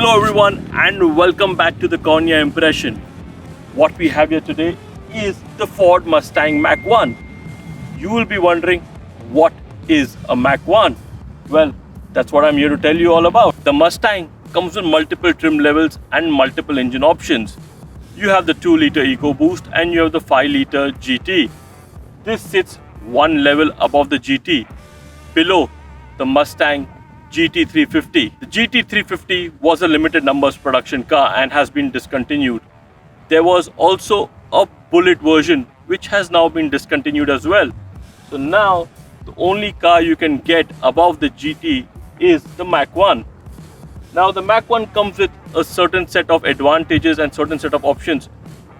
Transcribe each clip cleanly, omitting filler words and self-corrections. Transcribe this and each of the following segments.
Hello everyone and welcome back to the Cornea Impression. What we have here today is the Ford Mustang Mach 1. You will be wondering, what is a Mach 1? Well, that's what I'm here to tell you all about. The Mustang comes with multiple trim levels and multiple engine options. You have the 2-liter EcoBoost and you have the 5-liter GT. This sits one level above the GT, below the Mustang GT 350. The GT 350 was a limited numbers production car and has been discontinued. There was also a Bullitt version which has now been discontinued as well. So now the only car you can get above the GT is the Mach 1. Now the Mach 1 comes with a certain set of advantages and certain set of options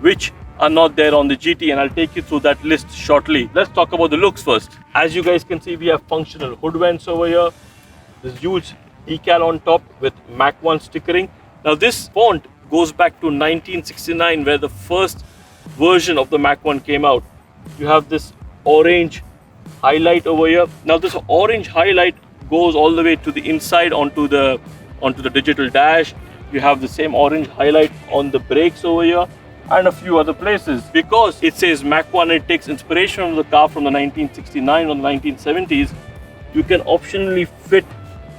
which are not there on the GT, and I'll take you through that list shortly. Let's talk about the looks first. As you guys can see, we have functional hood vents over here. This huge decal on top with Mach 1 stickering. Now this font goes back to 1969 where the first version of the Mach 1 came out. You have this orange highlight over here. Now this orange highlight goes all the way to the inside onto the digital dash. You have the same orange highlight on the brakes over here and a few other places. Because it says Mach 1, it takes inspiration from the car from the 1969 or the 1970s. You can optionally fit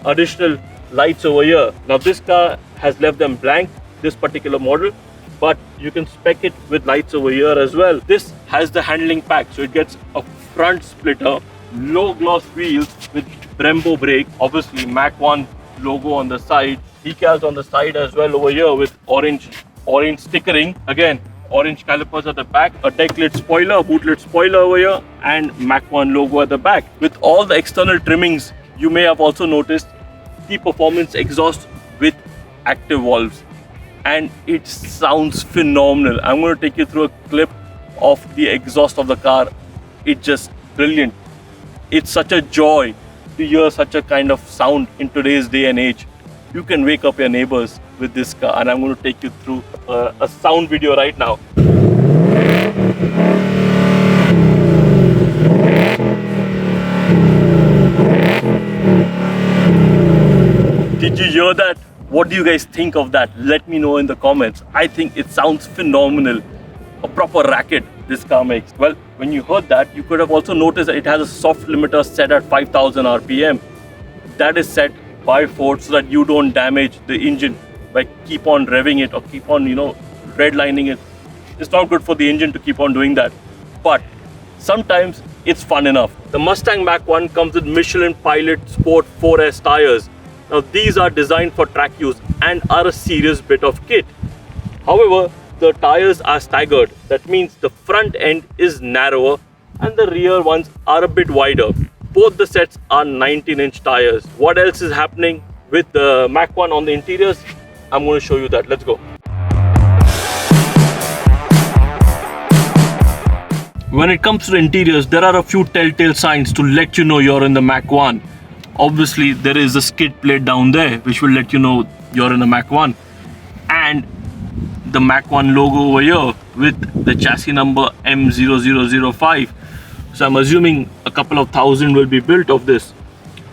additional lights over here. Now this car has left them blank, this particular model, but you can spec it with lights over here as well. This has the handling pack, so it gets a front splitter, low gloss wheels with Brembo brake, obviously Mach 1 logo on the side, decals on the side as well over here with orange stickering. Again, orange calipers at the back, a deck lid spoiler, boot lid spoiler over here, and Mach 1 logo at the back. With all the external trimmings, you may have also noticed the performance exhaust with active valves, and it sounds phenomenal. I'm going to take you through a clip of the exhaust of the car. It's just brilliant. It's such a joy to hear such a kind of sound in today's day and age. You can wake up your neighbors with this car, and I'm going to take you through a sound video right now. Did you hear that? What do you guys think of that? Let me know in the comments. I think it sounds phenomenal. A proper racket this car makes. Well, when you heard that, you could have also noticed that it has a soft limiter set at 5000 RPM. That is set by Ford so that you don't damage the engine by keep on revving it or keep on, redlining it. It's not good for the engine to keep on doing that. But sometimes it's fun enough. The Mustang Mach 1 comes with Michelin Pilot Sport 4S tires. Now these are designed for track use and are a serious bit of kit. However, the tires are staggered. That means the front end is narrower and the rear ones are a bit wider. Both the sets are 19-inch tires. What else is happening with the Mach 1 on the interiors? I'm going to show you that. Let's go. When it comes to the interiors, there are a few telltale signs to let you know you're in the Mach 1. Obviously, there is a skid plate down there which will let you know you're in a Mach 1. And the Mach 1 logo over here with the chassis number M0005. So I'm assuming a couple of thousand will be built of this.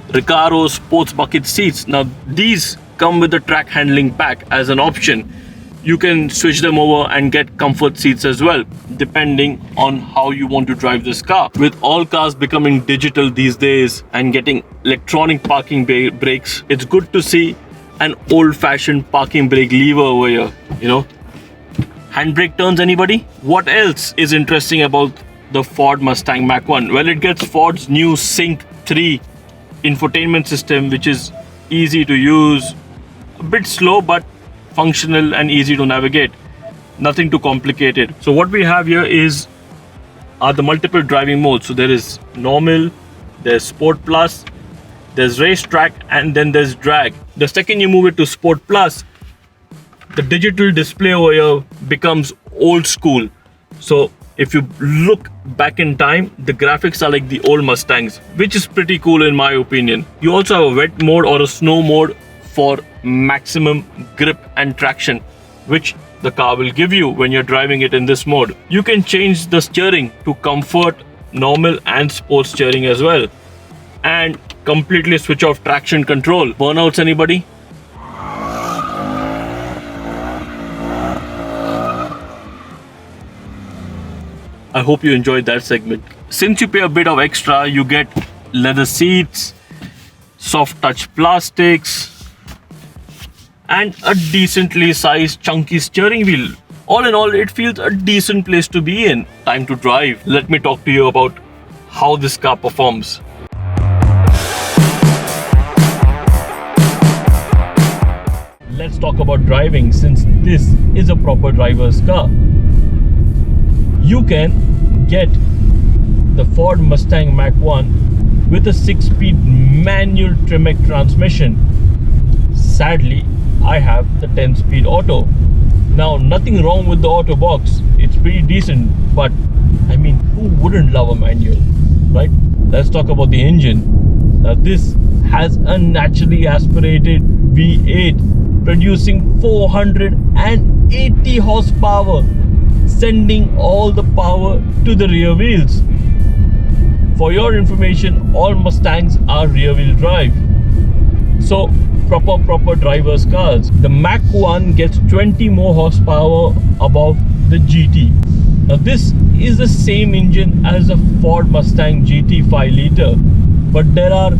Recaro sports bucket seats. Now these come with the track handling pack as an option. You can switch them over and get comfort seats as well, depending on how you want to drive this car. With all cars becoming digital these days and getting electronic parking brakes, it's good to see an old-fashioned parking brake lever over here, Handbrake turns, anybody? What else is interesting about the Ford Mustang Mach 1? Well, it gets Ford's new Sync 3 infotainment system, which is easy to use, a bit slow but functional and easy to navigate. Nothing too complicated. So what we have here are the multiple driving modes. So there is normal, there's Sport Plus, there's racetrack, and then there's drag. The second you move it to Sport Plus, the digital display over here becomes old school. So if you look back in time, the graphics are like the old Mustangs, which is pretty cool in my opinion. You also have a wet mode or a snow mode for maximum grip and traction, which the car will give you when you're driving it in this mode. You can change the steering to comfort, normal and sports steering as well, and completely switch off traction control. Burnouts, anybody? I hope you enjoyed that segment. Since you pay a bit of extra, you get leather seats, soft touch plastics, and a decently sized chunky steering wheel. All in all, it feels a decent place to be in. Time to drive. Let me talk to you about how this car performs. Let's talk about driving, since this is a proper driver's car. You can get the Ford Mustang Mach 1 with a 6-speed manual Tremec transmission. Sadly, I have the 10-speed auto. Now, nothing wrong with the auto box. It's pretty decent, but I mean, who wouldn't love a manual, right? Let's talk about the engine. Now, this has a naturally aspirated V8 producing 480 horsepower, sending all the power to the rear wheels. For your information, all Mustangs are rear-wheel drive. So, proper driver's cars. The Mach 1 gets 20 more horsepower above the GT. Now, this is the same engine as a Ford Mustang GT 5 liter, but there are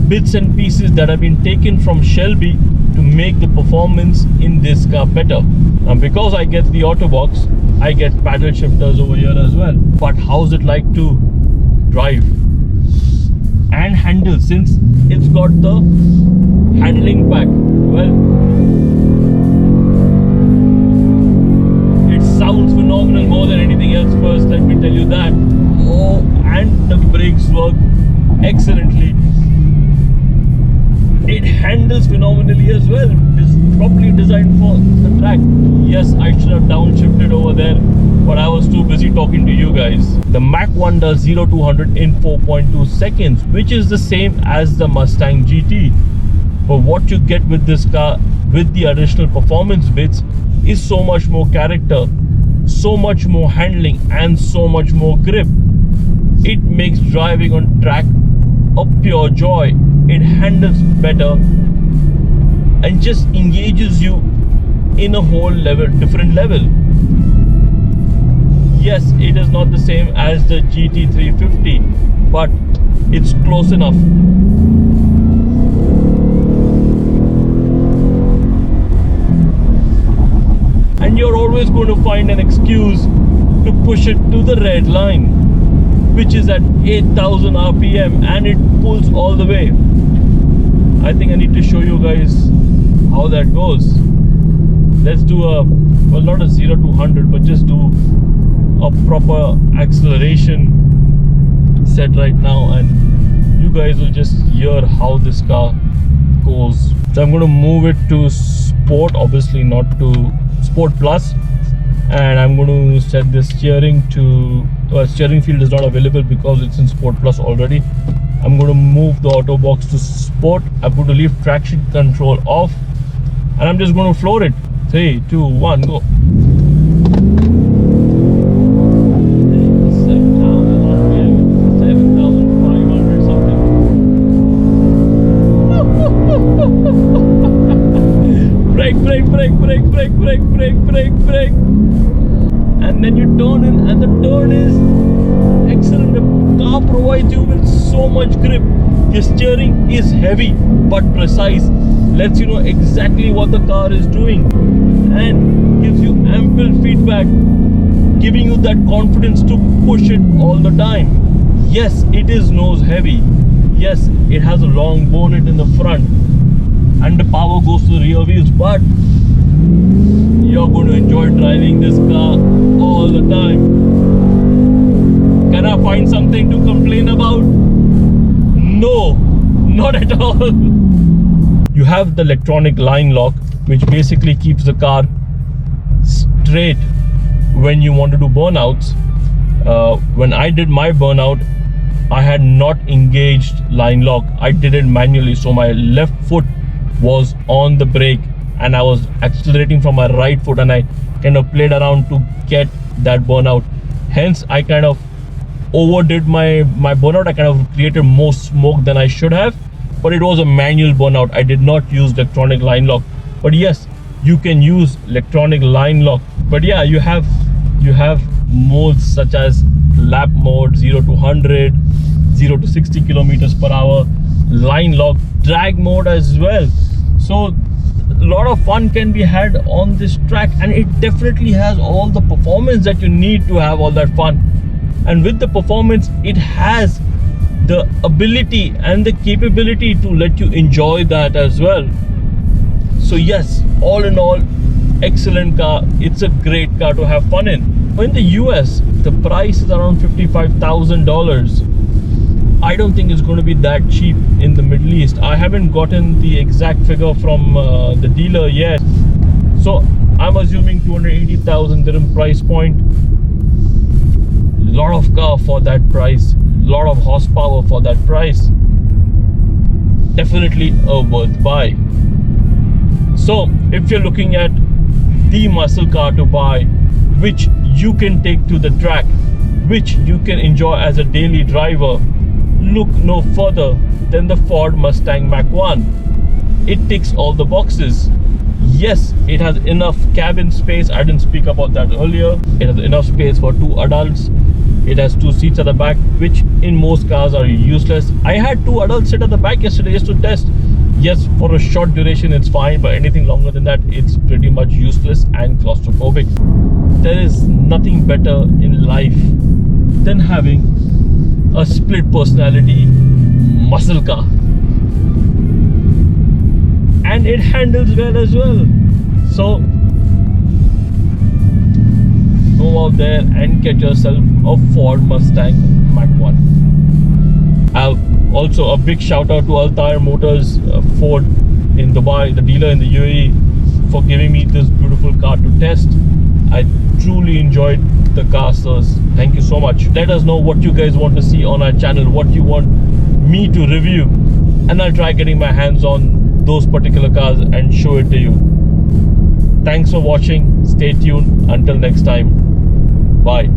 bits and pieces that have been taken from Shelby to make the performance in this car better. And because I get the auto box, I get paddle shifters over here as well. But how's it like to drive and handle, since it's got the handling pack? Well, it sounds phenomenal more than anything else. First, let me tell you that. Oh, and the brakes work excellently. It handles phenomenally as well. It's properly designed for the track. Yes, I should have downshifted over there, but I was too busy talking to you guys. The Mach 1 does 0 to 100 in 4.2 seconds, which is the same as the Mustang GT. But what you get with this car, with the additional performance bits, is so much more character, so much more handling, and so much more grip. It makes driving on track a pure joy. It handles better and just engages you in a whole different level. Yes, it is not the same as the GT 350, but it's close enough. And you're always going to find an excuse to push it to the red line, which is at 8,000 RPM, and it pulls all the way. I think I need to show you guys how that goes. Let's do well, not a 0 to 100, but just do a proper acceleration set right now, and you guys will just hear how this car goes. So I'm going to move it to Sport, obviously not to Sport Plus, and I'm going to set the steering to steering field is not available because it's in Sport Plus already. I'm going to move the auto box to Sport. I'm going to leave traction control off, and I'm just going to floor it. 3, 2, 1, go. 7,500 something. Brake. And then you turn in, and the turn is excellent. The car provides you with so much grip. The steering is heavy but precise, lets you know exactly what the car is doing, and gives you ample feedback, giving you that confidence to push it all the time. Yes, it is nose heavy. Yes, it has a long bonnet in the front, and the power goes to the rear wheels, but you're going to enjoy driving this car all the time. Can I find something to complain about? No, not at all. You have the electronic line lock, which basically keeps the car straight when you want to do burnouts. When I did my burnout, I had not engaged line lock. I did it manually, so my left foot was on the brake and I was accelerating from my right foot, and I kind of played around to get that burnout. Hence, I kind of overdid my burnout. I kind of created more smoke than I should have, but it was a manual burnout. I did not use electronic line lock. But yes, you can use electronic line lock. But yeah, you have modes such as lap mode, 0 to 100, 0 to 60 kilometers per hour, line lock, drag mode as well. So a lot of fun can be had on this track, and it definitely has all the performance that you need to have all that fun. And with the performance, it has the ability and the capability to let you enjoy that as well. So yes, all in all, excellent car. It's a great car to have fun in. In the US, the price is around $55,000. I don't think it's going to be that cheap in the Middle East. I haven't gotten the exact figure from the dealer yet. So I'm assuming 280,000 dirham price point. Lot of car for that price. Lot of horsepower for that price. Definitely a worth buy. So if you're looking at the muscle car to buy, which you can take to the track, which you can enjoy as a daily driver, look no further than the Ford Mustang Mach 1. It ticks all the boxes. Yes, it has enough cabin space. I didn't speak about that earlier. It has enough space for 2 adults. It has 2 seats at the back, which in most cars are useless. I had 2 adults sit at the back yesterday just to test. Yes, for a short duration it's fine, but anything longer than that, it's pretty much useless and claustrophobic. There is nothing better in life than having a split personality muscle car, and it handles well as well. So go out there and get yourself a Ford Mustang Mach 1. Also a big shout out to Al Tire Motors, Ford in Dubai, the dealer in the UAE, for giving me this beautiful car to test. I truly enjoyed the car, sirs. Thank you so much. Let us know what you guys want to see on our channel, what you want me to review, and I'll try getting my hands on those particular cars and show it to you. Thanks for watching. Stay tuned. Until next time. Bye.